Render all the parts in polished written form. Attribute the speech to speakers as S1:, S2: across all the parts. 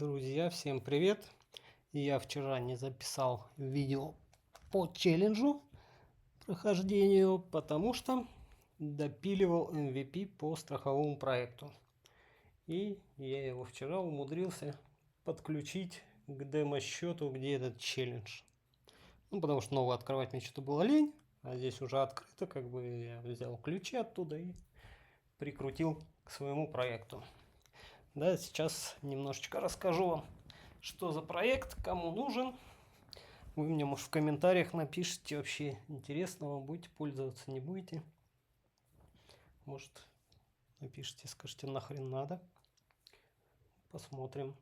S1: Друзья, всем привет! Я вчера не записал видео по челленджу прохождению, потому что допиливал MVP по страховому проекту. И я его вчера умудрился подключить к демо-счету, где этот челлендж. Ну, потому что новый открывать мне что-то было лень, а здесь уже открыто, как бы я взял ключи оттуда и прикрутил к своему проекту. Да, сейчас немножечко расскажу вам, что за проект, кому нужен. Вы мне, может, в комментариях напишите, вообще интересно вам, будете пользоваться, не будете. Может, напишите, скажите, нахрен надо. Посмотрим.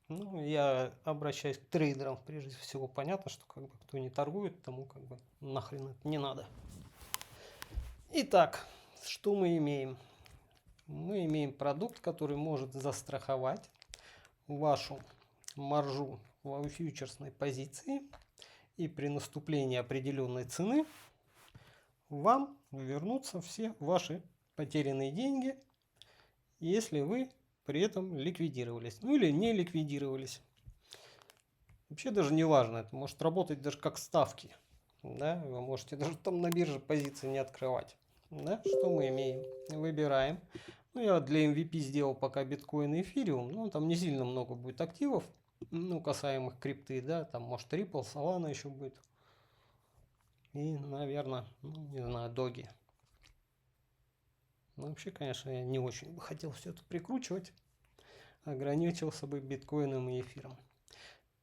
S1: Ну, я обращаюсь к трейдерам, прежде всего. Понятно, что как бы кто не торгует, тому как бы нахрен это не надо. Итак, что мы имеем? Мы имеем продукт, который может застраховать вашу маржу в фьючерсной позиции, и при наступлении определенной цены вам вернутся все ваши потерянные деньги, если вы при этом ликвидировались, ну или не ликвидировались. Вообще даже не важно, это может работать даже как ставки, да? Вы можете даже там на бирже позиции не открывать. Да? Что мы имеем? Выбираем. Ну, я для MVP сделал пока биткоин и эфириум. Ну, там не сильно много будет активов, ну, касаемых крипты, да, там может Ripple, Solana еще будет. И, наверное, ну, не знаю, доги. Ну, вообще, конечно, я не очень бы хотел все это прикручивать. Ограничился бы биткоином и эфиром.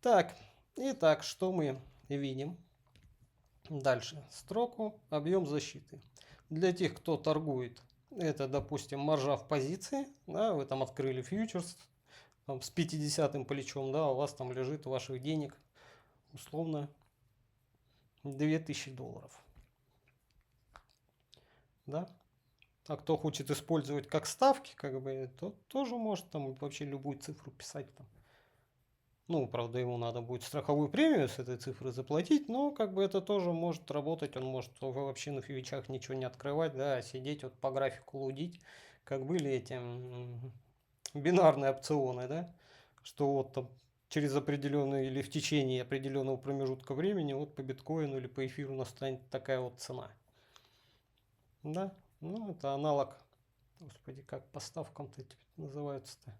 S1: Так, итак, что мы видим? Дальше. Строку объем защиты. Для тех, кто торгует, это, допустим, маржа в позиции. Да, вы там открыли фьючерс там, с 50-м плечом, да, у вас там лежит ваших денег условно $2000. Да? А кто хочет использовать как ставки, как бы, тот тоже может там вообще любую цифру писать там. Ну, правда, ему надо будет страховую премию с этой цифры заплатить, но как бы это тоже может работать. Он может вообще на фьючах ничего не открывать, да, а сидеть вот по графику лудить, как были эти бинарные опционы, да, что вот там через определенный или в течение определенного промежутка времени вот по биткоину или по эфиру настанет такая вот цена. Да, ну это аналог, господи, как по ставкам-то называются-то.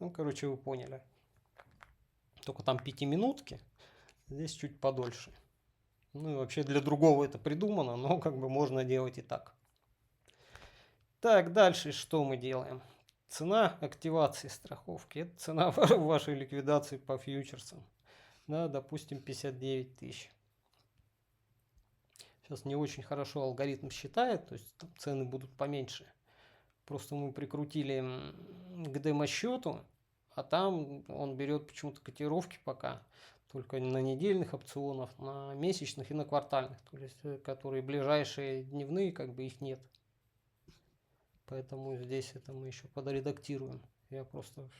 S1: Ну, короче, вы поняли. Только там 5-минутки, здесь чуть подольше. Ну и вообще для другого это придумано, но как бы можно делать и так. Так, дальше что мы делаем? Цена активации страховки. Это цена вашей ликвидации по фьючерсам. Да, допустим, 59 тысяч. Сейчас не очень хорошо алгоритм считает, то есть там цены будут поменьше. Просто мы прикрутили к демо-счету, а там он берет почему-то котировки пока только на недельных опционах, на месячных и на квартальных, то есть которые ближайшие дневные, как бы их нет. Поэтому здесь это мы еще подредактируем. Я просто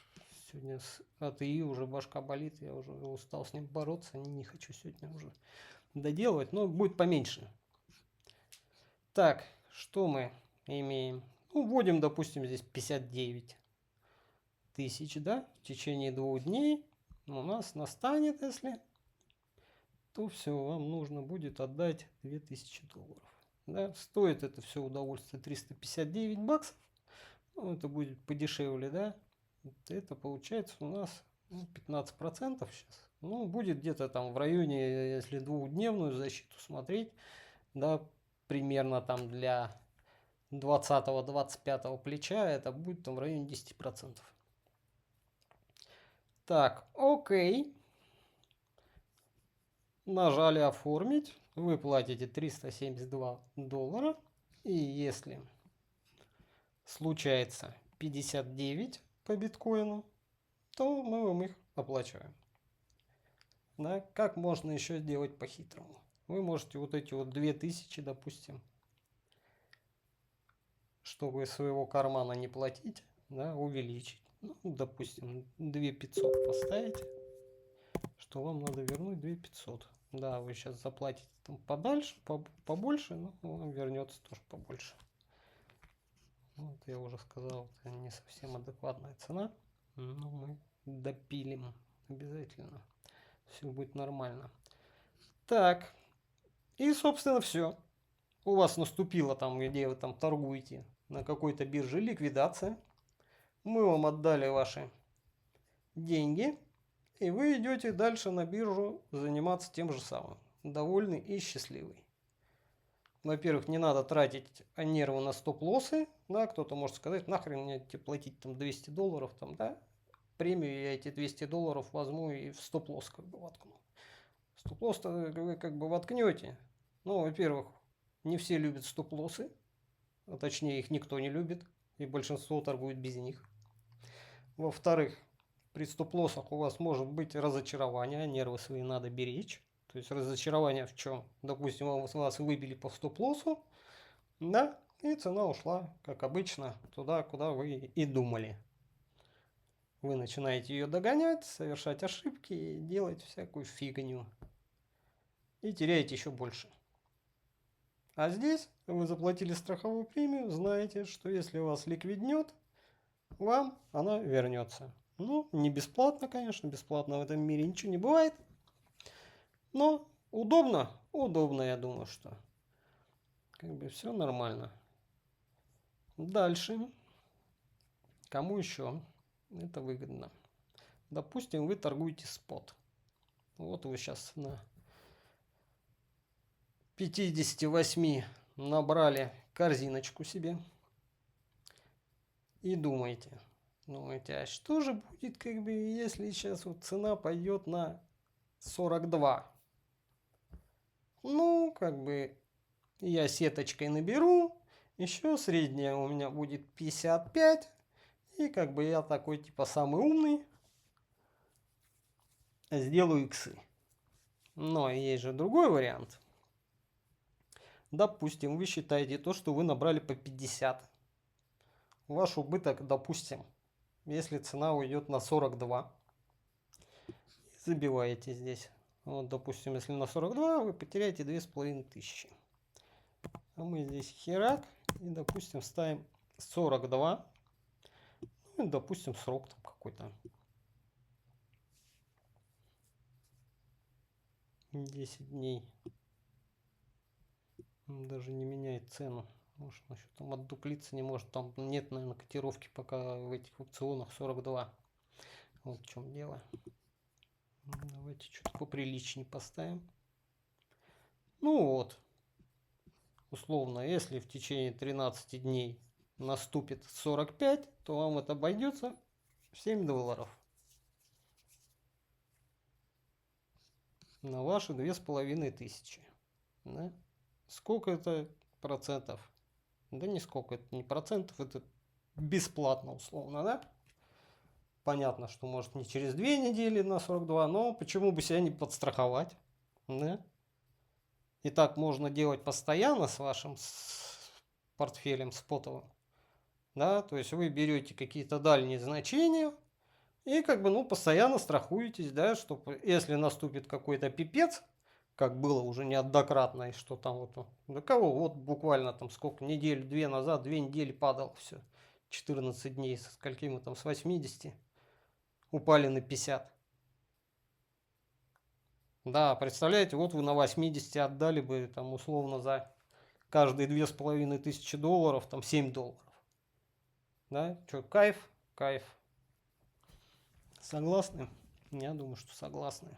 S1: сегодня с АТИ уже башка болит, я уже устал с ним бороться, не хочу сегодня уже доделывать, но будет поменьше. Так, что мы имеем? Ну, вводим, допустим, здесь 59 тысяч, да, в течение 2 дней у нас настанет, если, то все, вам нужно будет отдать $2000. Да, стоит это все удовольствие 359 баксов, ну, это будет подешевле, да, это получается у нас 15% сейчас, ну, будет где-то там в районе, если двухдневную защиту смотреть, да, примерно там для 20-25 плеча это будет там в районе 10%. Так, окей. Нажали оформить. Вы платите $372. И если случается 59 по биткоину, то мы вам их оплачиваем. Да? Как можно еще сделать по-хитрому? Вы можете вот эти вот 2000, допустим, чтобы своего кармана не платить, да, увеличить. Ну, допустим, 2500 поставить, что вам надо вернуть 2500. Да, вы сейчас заплатите там подальше, побольше, но вам вернется тоже побольше. Вот я уже сказал, это не совсем адекватная цена, но мы допилим обязательно. Все будет нормально. Так. И, собственно, все. У вас наступила там, где вы там торгуете на какой-то бирже, ликвидация. Мы вам отдали ваши деньги. И вы идете дальше на биржу заниматься тем же самым. Довольный и счастливый. Во-первых, не надо тратить нервы на стоп-лоссы. Да, кто-то может сказать, нахрен мне платить там $200, там, да, премию я эти $200 возьму и в стоп-лосс как бы воткну. Стоп-лосс вы как бы воткнете. Ну, во-первых, не все любят стоп-лоссы, а точнее их никто не любит, и большинство торгует без них. Во-вторых, при стоп-лоссах у вас может быть разочарование, нервы свои надо беречь. То есть разочарование в чем? Допустим, вас выбили по стоп-лоссу, да, и цена ушла, как обычно, туда, куда вы и думали. Вы начинаете ее догонять, совершать ошибки и делать всякую фигню. И теряете еще больше. А здесь вы заплатили страховую премию, знаете, что если вас ликвиднет, вам она вернется. Ну, не бесплатно, конечно, бесплатно в этом мире ничего не бывает. Но удобно, удобно, я думаю, что как бы все нормально. Дальше. Кому еще это выгодно? Допустим, вы торгуете спот. Вот вы сейчас на 58 набрали корзиночку себе. И думаете, а что же будет, как бы, если сейчас вот цена пойдет на 42? Ну, как бы, я сеточкой наберу, еще средняя у меня будет 55, и как бы я такой, типа, самый умный, сделаю иксы. Но есть же другой вариант. Допустим, вы считаете то, что вы набрали по 50. Ваш убыток, допустим, если цена уйдет на 42, забиваете здесь. Вот, допустим, если на 42, вы потеряете 2500. А мы здесь херак. И, допустим, ставим 42. Ну, и, допустим, срок там какой-то. 10 дней. Даже не меняет цену. Может, он еще там отдуплиться не может. Там нет, наверное, котировки пока в этих опционах 42. Вот в чем дело. Давайте что-то поприличнее поставим. Ну вот. Условно, если в течение 13 дней наступит 45, то вам это обойдется в $7. На ваши 2500. Да? Сколько это процентов? Да не сколько, это не процентов, это бесплатно условно, да? Понятно, что может не через 2 недели на 42, но почему бы себя не подстраховать? Да? И так можно делать постоянно с вашим портфелем спотовым. Да? То есть вы берете какие-то дальние значения и как бы, ну, постоянно страхуетесь, да, что если наступит какой-то пипец, как было уже неоднократно, и что там вот, до кого, вот буквально там сколько, неделю-две назад, 2 недели падало все, 14 дней, со сколькими там, с 80 упали на 50. Да, представляете, вот вы на 80 отдали бы там условно за каждые $2500, там $7. Да, что, кайф? Кайф. Согласны? Я думаю, что согласны.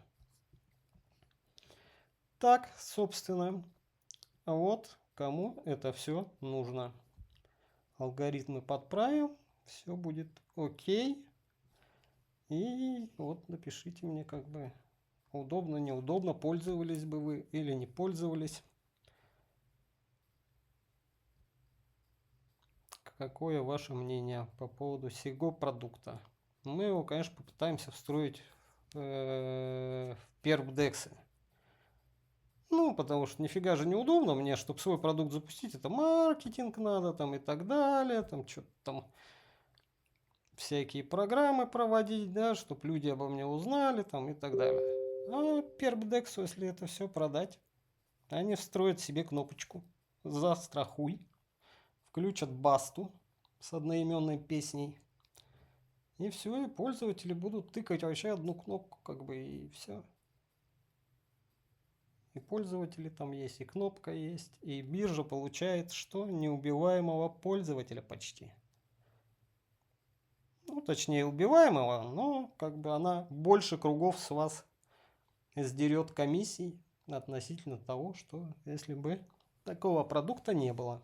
S1: Так, собственно, вот кому это все нужно. Алгоритмы подправим, все будет окей. И вот напишите мне, как бы, удобно, неудобно, пользовались бы вы или не пользовались. Какое ваше мнение по поводу сего продукта? Мы его, конечно, попытаемся встроить в пербдексы. Ну, потому что нифига же неудобно мне, чтобы свой продукт запустить, это маркетинг надо там и так далее, там что-то там всякие программы проводить, да, чтобы люди обо мне узнали там и так далее. А пербдексу, если это все продать, они встроят себе кнопочку «Застрахуй», включат басту с одноименной песней И все, и пользователи будут тыкать вообще одну кнопку, как бы, и все. И пользователи там есть, и кнопка есть, и биржа получает что? Неубиваемого пользователя почти. Ну, точнее, убиваемого, но как бы она больше кругов с вас сдерет комиссий относительно того, что если бы такого продукта не было.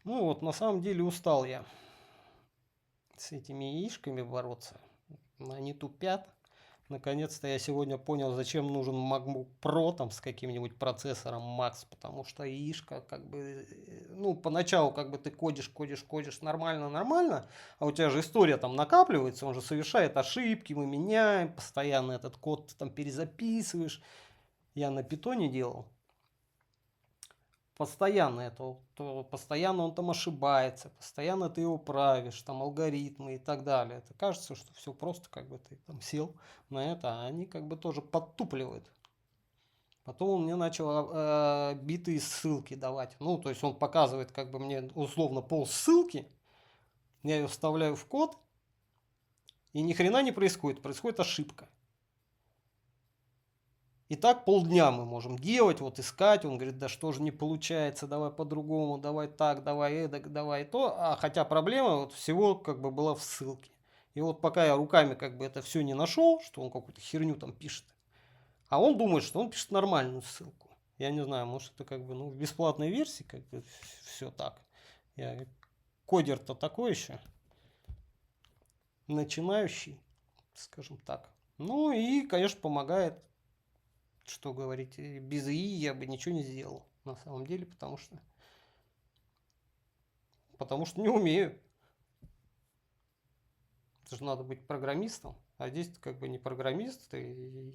S1: Ну вот, на самом деле устал я с этими яишками бороться. Они тупят. Наконец-то я сегодня понял, зачем нужен MacBook Pro там с каким-нибудь процессором Max, потому что яишка как бы, ну, поначалу как бы ты кодишь нормально, а у тебя же история там накапливается, он же совершает ошибки, мы меняем, постоянно этот код ты там перезаписываешь. Я на питоне делал. Постоянно постоянно он там ошибается, постоянно ты его правишь, там алгоритмы и так далее. Это кажется, что все просто, как бы ты там сел на это, а они как бы тоже подтупливают. Потом он мне начал битые ссылки давать. Ну, то есть он показывает как бы мне условно пол ссылки, я ее вставляю в код, и ни хрена не происходит, происходит ошибка. И так полдня мы можем делать, вот искать. Он говорит, да что же не получается, давай по-другому, давай так, давай эдак, давай то. А хотя проблема вот всего как бы была в ссылке. И вот пока я руками как бы это все не нашел, что он какую-то херню там пишет, а он думает, что он пишет нормальную ссылку. Я не знаю, может это как бы ну, в бесплатной версии как бы все так. Я кодер-то такой еще, начинающий, скажем так. Ну и, конечно, помогает. Что говорить, без ИИ я бы ничего не сделал на самом деле, потому что не умею. Это же надо быть программистом, а здесь ты как бы не программист, ты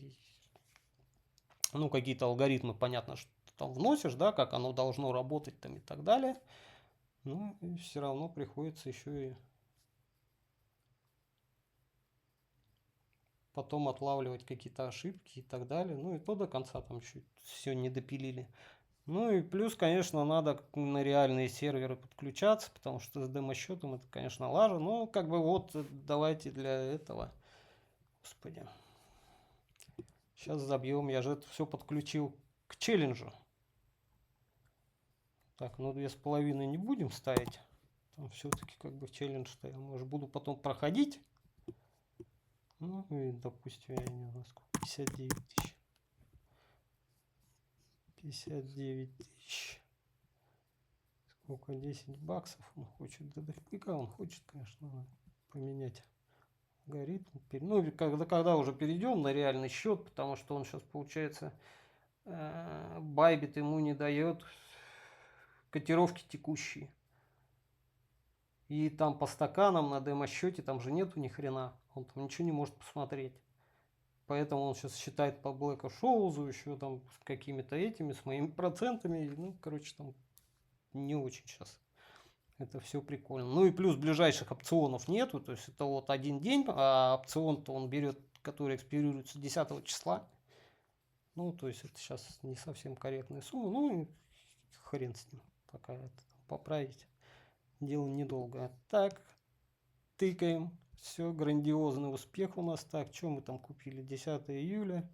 S1: ну какие-то алгоритмы, понятно, что ты там вносишь, да, как оно должно работать там и так далее, ну и все равно приходится еще и потом отлавливать какие-то ошибки и так далее, ну и то до конца там чуть все не допилили. Ну и плюс, конечно, надо на реальные серверы подключаться, потому что с демо-счетом это, конечно, лажа. Но как бы вот давайте для этого, господи, сейчас забьем. Я же это все подключил к челленджу. Так, ну 2,5 не будем ставить. Там все-таки как бы челлендж-то я, может, буду потом проходить. Ну и, допустим, я не знаю, сколько, 59 тысяч. 59 тысяч. Сколько, 10 баксов он хочет, да дофига он хочет, конечно, надо поменять алгоритм. Ну, когда уже перейдем на реальный счет, потому что он сейчас, получается, Байбит ему не дает котировки текущие. И там по стаканам на демо-счете, там же нету ни хрена, он там ничего не может посмотреть. Поэтому он сейчас считает по Блэка Шоузу, еще там с какими-то этими, с моими процентами. Ну, короче, там не очень сейчас. Это все прикольно. Ну и плюс ближайших опционов нету. То есть это вот один день, а опцион-то он берет, который экспирируется 10 числа. Ну, то есть это сейчас не совсем корректная сумма. Ну и хрен с ним. Пока это поправить. Дело недолго. Так, тыкаем. Все, грандиозный успех у нас. Так, что мы там купили? 10 июля.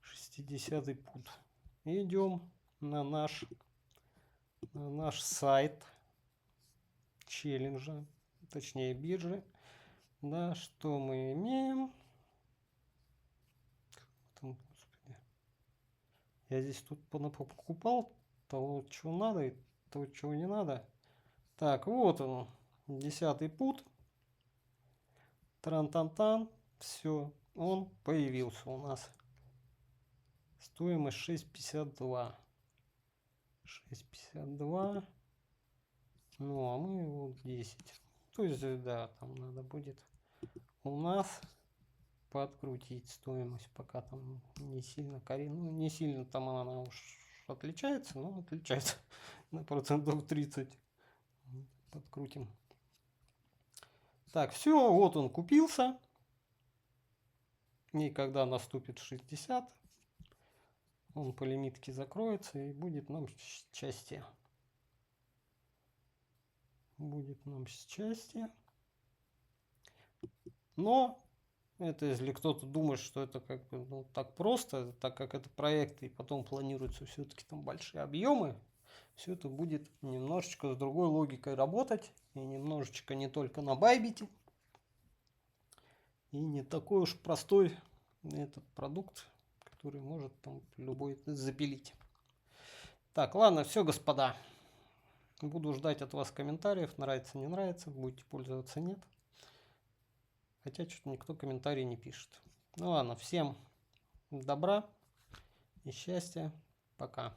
S1: 60-й пут. Идем на наш сайт челленджа, точнее биржи. Да, что мы имеем? Там, господи. Я здесь тут покупал того, чего надо, и того, чего не надо. Так, вот он, 10-й пут. Тран-тан-тан. Все, он появился у нас. Стоимость 6,52. 6,52. Ну, а мы его 10. То есть, да, там надо будет у нас подкрутить стоимость, пока там не сильно ну, не сильно там она уж отличается, но отличается на процентов 30. Подкрутим. Так, все, вот он купился. И когда наступит 60, он по лимитке закроется и будет нам счастье. будет нам счастье. Но это если кто-то думает, что это как бы ну, так просто, так как это проекты и потом планируются все-таки там большие объемы, все это будет немножечко с другой логикой работать и немножечко не только на Байбите. И не такой уж простой этот продукт, который может там любой запилить. Так, ладно, все, господа. Буду ждать от вас комментариев. Нравится, не нравится. Будете пользоваться, нет. Хотя что-то никто комментарий не пишет. Ну ладно, всем добра и счастья. Пока.